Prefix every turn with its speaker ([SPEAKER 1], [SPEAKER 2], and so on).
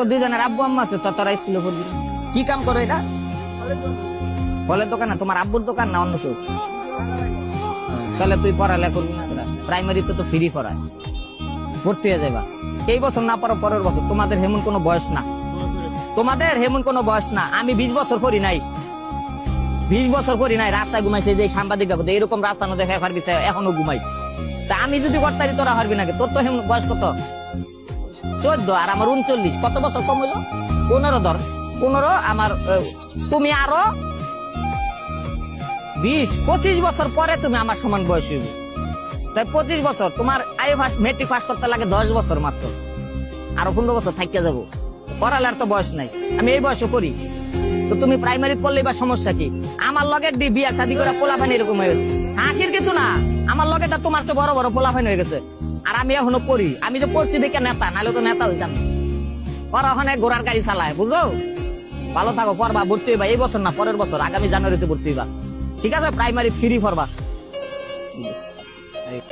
[SPEAKER 1] দুইজনের আব্বু আম্মা আছে, তো তোরা স্কুলে পড়বি না। কি কাম করো এটা? ফলের দোকান না? তোমার আব্বুর দোকান না অন্য কেউ? তাহলে তুই পড়ালেখা করবি না? প্রাইমারি তো ফ্রি পড়ায়, ভর্তি হয়ে যাবা। এই বছর না পড়ো, পরের বছর। তোমাদের হেমন কোনো বয়স না, তোমাদের হেমন কোনো বয়স না। আমি 20 বছর করি নাই, 20 বছর করি নাই। রাস্তায় ঘুমাইছে যে সাংবাদিক এরকম রাস্তা না দেখা পারবি, এখনো ঘুমাই। তা আমি যদি করতারি তোরা পারবি নাকি? তোর তো হেমন বয়স কত? 14 আর আমার 39। কত বছর কম হইলো? 15 ধর, 15 আমার। তুমি আরো 20-25 বছর পরে তুমি আমার সমান বয়স হইবে। তাই 25 বছর তোমার আইএ ফার্স্ট মেট্রিক পাস করতে লাগে 10 বছর মাত্র। আরো 15 বছর থাকিয়া যাবো। পড়ালের তো বয়স নাই, আমি এই বয়সে করি। তো তুমি প্রাইমারি পড়লে বা সমস্যা কি? আমার লগের বিয়া শাদী করে পোলাপান এরকম হয়ে গেছে। হাসির কিছু না, আমার লগেরটা তোমার চেয়ে বড় বড় পোলাপান হয়ে গেছে। আর আমি এখনো পড়ি। আমি যে পড়ছি দেখে নেতা, নাহলে তো নেতা হইতাম। পর ওখানে ঘোড়ার গাড়ি চালায়, বুঝো? ভালো থাকো, পড়বা, ভর্তি হইবা। এই বছর না, পরের বছর, আগামী জানুয়ারিতে ভর্তি হইবা। ঠিক আছে? প্রাইমারি 3 পড়বা।